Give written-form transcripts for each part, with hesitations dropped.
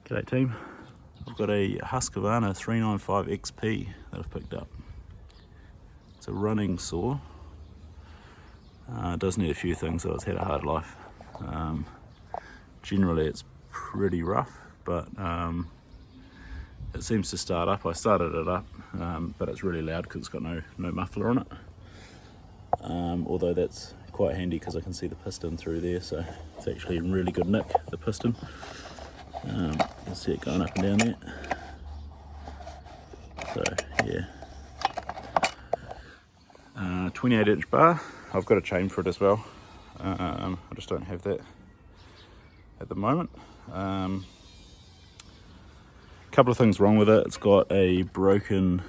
G'day team, I've got a Husqvarna 395 XP that I've picked up. It's a running saw. It does need a few things, so it's had a hard life. Generally it's pretty rough, but it seems to start up. I started it up, but it's really loud because it's got no muffler on it. Although that's quite handy because I can see the piston through there, so it's actually in really good nick, the piston. You can see it going up and down there. So yeah, 28-inch bar. I've got a chain for it as well. I just don't have that at the moment. A couple of things wrong with it. It's got a broken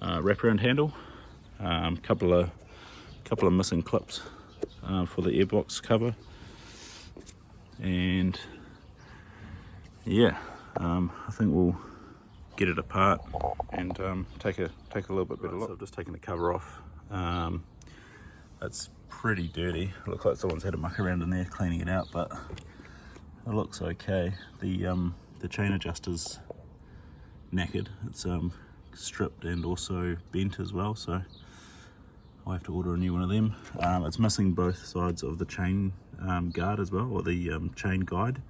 wraparound handle. Couple of missing clips for the airbox cover, and yeah, I think we'll get it apart and take a little bit better look. So I've just taken the cover off. It's pretty dirty. It looks like someone's had a muck around in there cleaning it out, but it looks okay. The chain adjuster's knackered. It's stripped and also bent as well, so I'll have to order a new one of them. It's missing both sides of the chain guard as well, or the chain guide.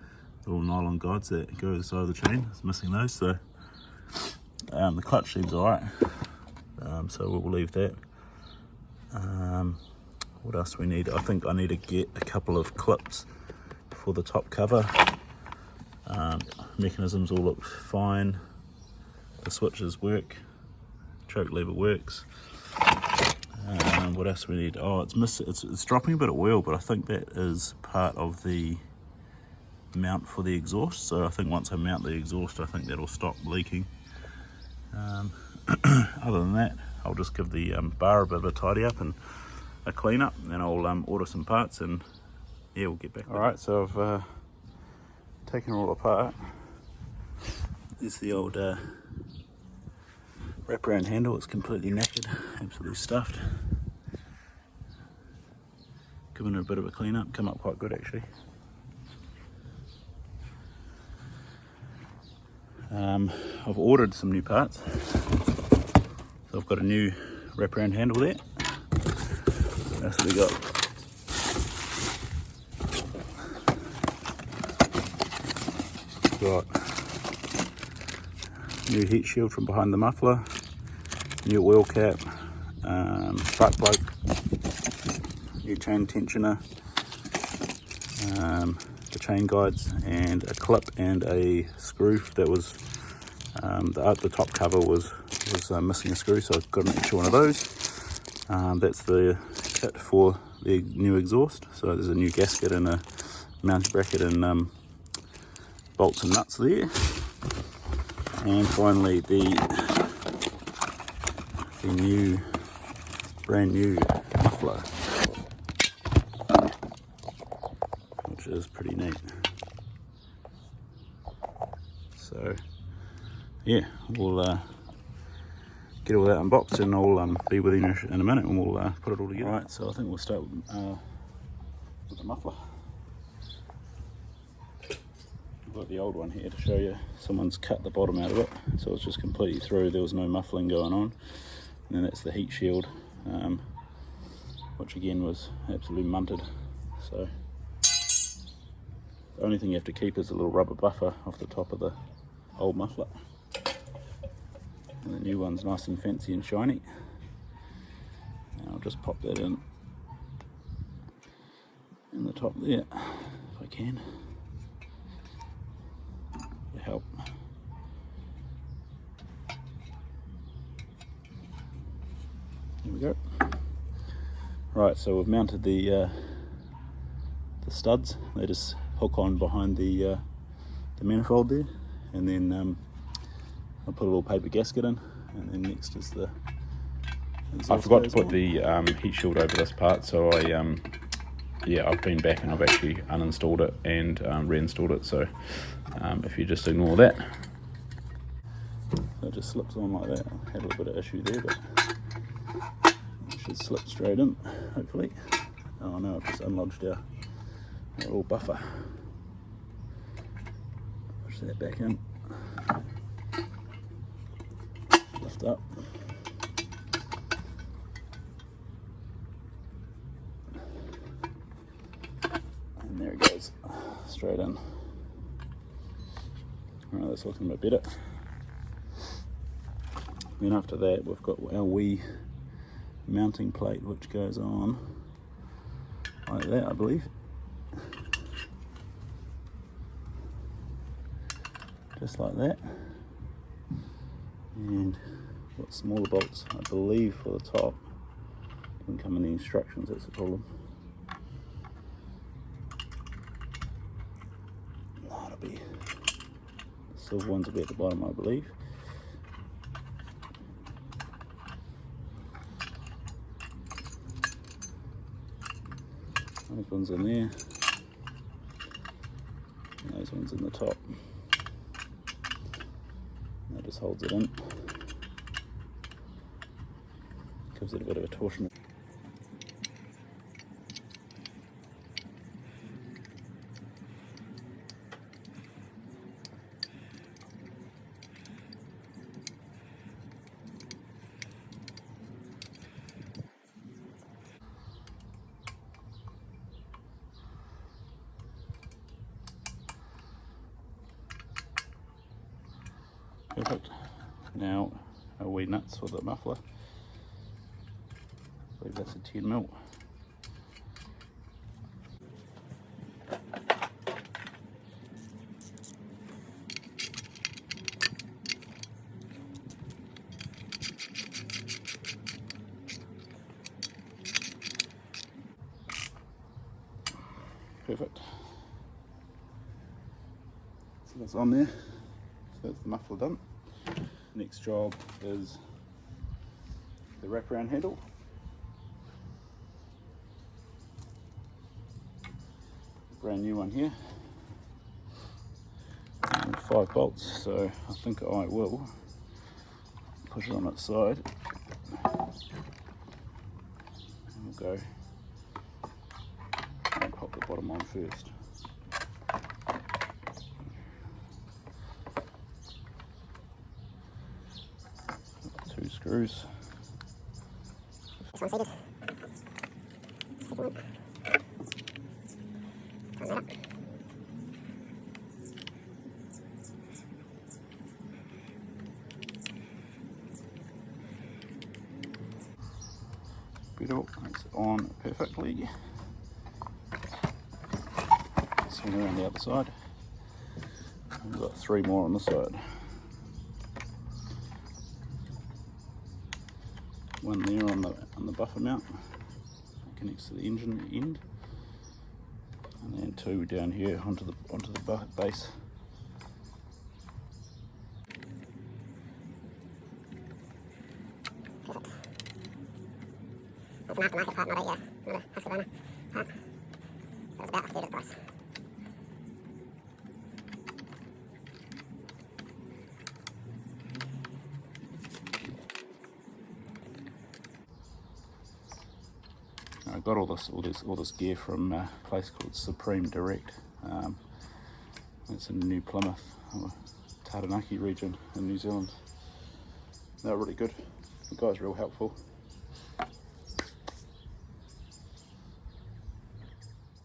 The little nylon guides that go to the side of the chain, it's missing those. So the clutch seems alright, so we'll leave that. What else do we need? I think I need to get a couple of clips for the top cover. Mechanisms all look fine. The switches work. Choke lever works. What else do we need? Oh, it's dropping a bit at wheel, but I think that is part of the mount for the exhaust. So I think once I mount the exhaust, I think that'll stop leaking. Other than that, I'll just give the bar a bit of a tidy up and a clean up, and then I'll order some parts, and yeah, we'll get back. Alright, so I've taken it all apart. There's the old wraparound handle. It's completely knackered, absolutely stuffed. Given it a bit of a clean up, come up quite good actually. I've ordered some new parts. So I've got a new wraparound handle there. That's what we got. Got new heat shield from behind the muffler, new oil cap, spark plug, new chain tensioner, the chain guides, and a clip and a screw that was the top cover was missing a screw, so I've got an extra one of those. That's the kit for the new exhaust. So there's a new gasket and a mounting bracket and bolts and nuts there. And finally the brand new muffler, which is pretty neat. So yeah, we'll get all that unboxed, and I'll be with you in a minute, and we'll put it all together. Alright, so I think we'll start with the muffler. I've got the old one here to show you. Someone's cut the bottom out of it, so it's just completely through. There was no muffling going on. And then that's the heat shield, which again was absolutely munted. So the only thing you have to keep is a little rubber buffer off the top of the old muffler. And the new one's nice and fancy and shiny. And I'll just pop that in the top there, if I can, to help. There we go. Right, so we've mounted the studs. They just hook on behind the manifold there, and then I'll put a little paper gasket in, and then next is the exhaust. I forgot to put the heat shield over this part, so I've been back and I've actually uninstalled it and reinstalled it, so if you just ignore that. So it just slips on like that. I had a little bit of issue there, but it should slip straight in, hopefully. Oh no, I've just unlodged our little buffer, which that back in. Lift up. And there it goes, straight in. Alright, that's looking a bit better. Then after that we've got our wee mounting plate which goes on like that, I believe. Just like that. And got smaller bolts, I believe, for the top. Didn't come in the instructions, that's the problem. No, it'll be, the silver ones will be at the bottom, I believe. Those ones in there, and those ones in the top. That just holds it in. Gives it a bit of a torsion. Perfect. Now our wee nuts for the muffler. I believe that's a 10 mil. Perfect. So that's on there. So that's the muffler done. Next job is the wraparound handle. Brand new one here. And 5 bolts, so I think I will push it on its side. And we'll go and pop the bottom on first. 2 screws. This one's seated. Second one. Turn that up. Beautiful, it's on perfectly. Swing around the other side. We've got 3 more on the side. One there on the buffer mount, connects to the engine end, and then 2 down here onto the base. Perfect. That's an aftermarket part, not a Husqvarna part. That was about a third of the price. I got all this gear from a place called Supreme Direct. It's in New Plymouth, or Taranaki region in New Zealand. They're really good. The guy's real helpful.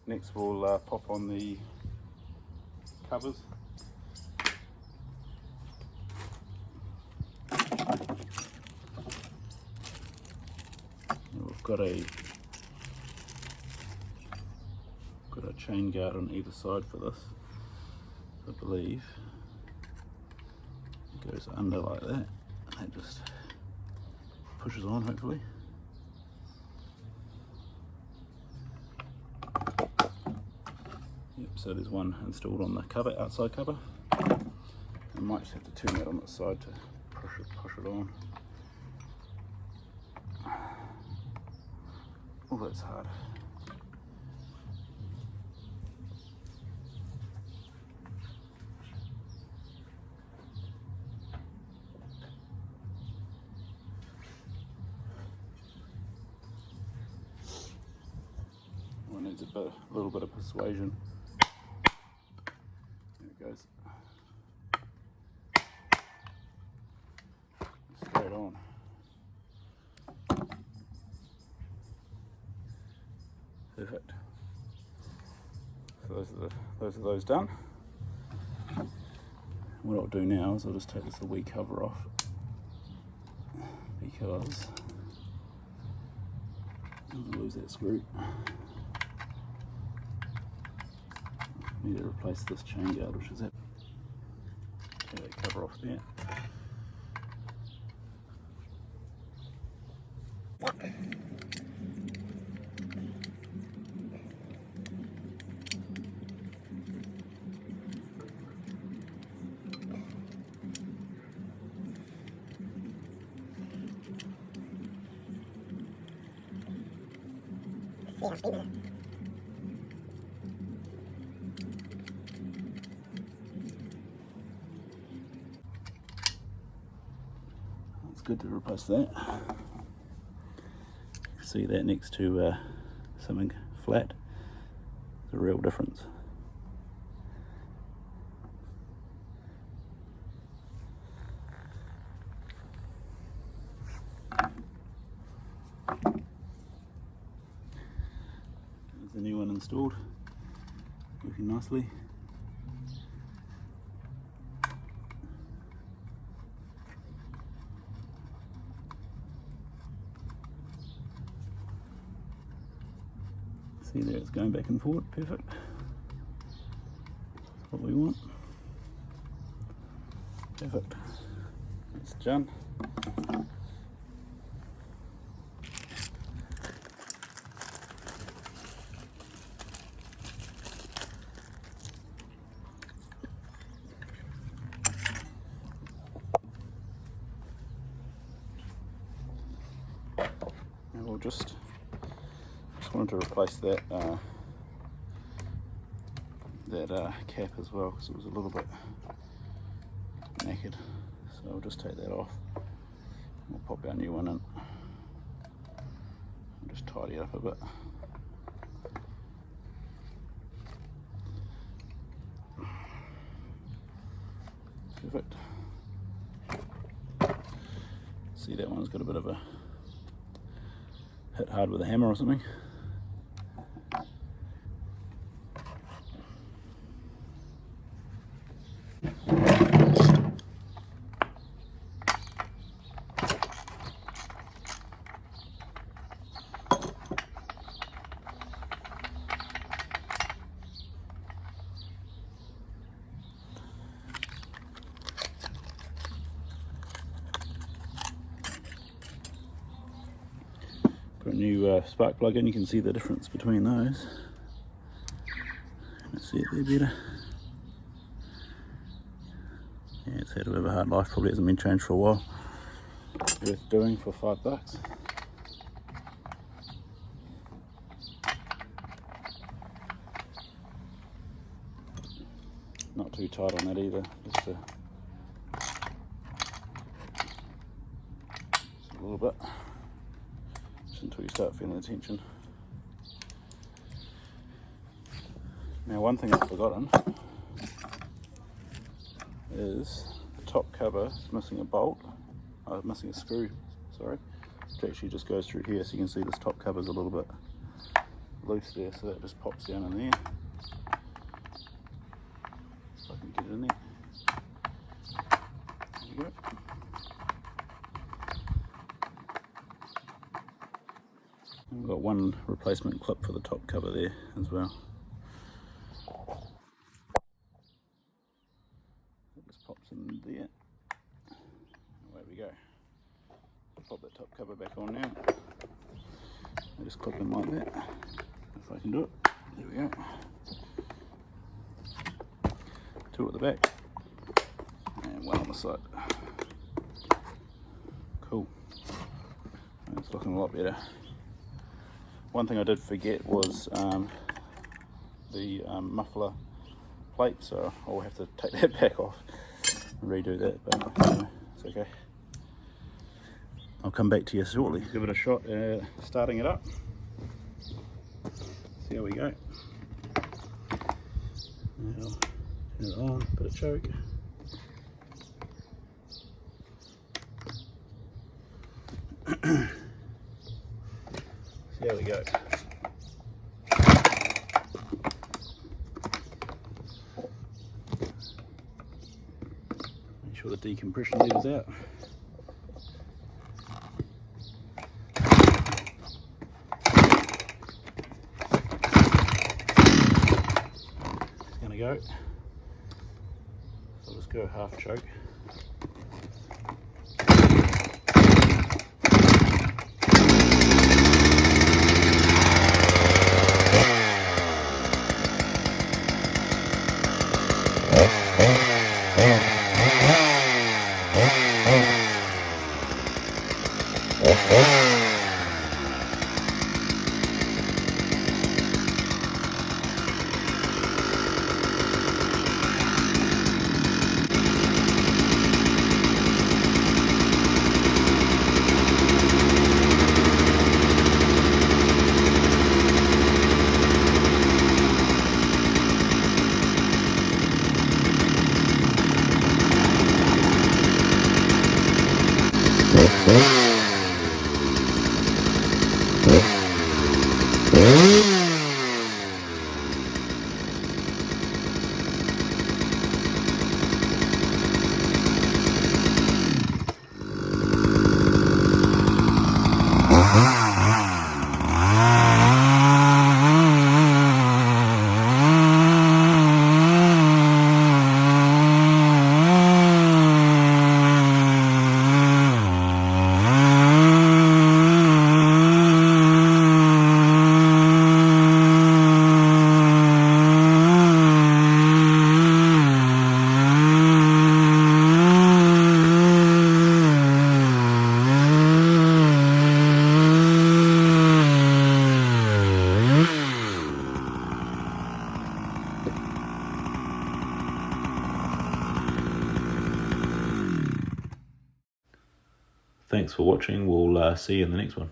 Next we'll pop on the covers. We've got a chain guard on either side for this, I believe. It goes under like that, and it just pushes on, hopefully. Yep, so there's one installed on the cover, outside cover. I might just have to turn that on the side to push it on. Oh, that's hard. One needs a little bit of persuasion. There it goes. Perfect. So those done. What I'll do now is I'll just take this wee cover off, because I'll lose that screw. Need to replace this chain guard, which is that. Take that cover off there. Yeah, I've been there. It's good to replace that. See that next to something flat? It's a real difference. There's the new one installed, working nicely. See there, it's going back and forward, perfect. That's what we want. Perfect. It's done. And we'll just wanted to replace that cap as well, because it was a little bit knackered. So I'll just take that off. We'll pop our new one in. I'll just tidy it up a bit. Perfect. See, that one's got a bit of a hit hard with a hammer or something. Put a new spark plug in. You can see the difference between those. Let's see it there better. Yeah, it's had a bit of a hard life, probably hasn't been changed for a while. Worth doing for $5. Not too tight on that either, just a little bit, just until you start feeling the tension. Now, one thing I've forgotten is the top cover is missing a bolt, missing a screw, sorry, which actually just goes through here, so you can see this top cover is a little bit loose there, so that just pops down in there. If I can get it in there. There you go. And we've got one replacement clip for the top cover there as well. It just pops in there. Away we go. Pop that top cover back on now. I just clip in like that. If I can do it. There we go. Two at the back. And one on the side. Cool. It's looking a lot better. One thing I did forget was the muffler plate, so I'll have to take that back off and redo that, but it's okay. I'll come back to you shortly. Give it a shot starting it up. See how we go. Now, turn it on, bit of choke. See how we go. sure the decompression levels out. It's going to go. So I'll just go half choke. Thanks for watching. We'll see you in the next one.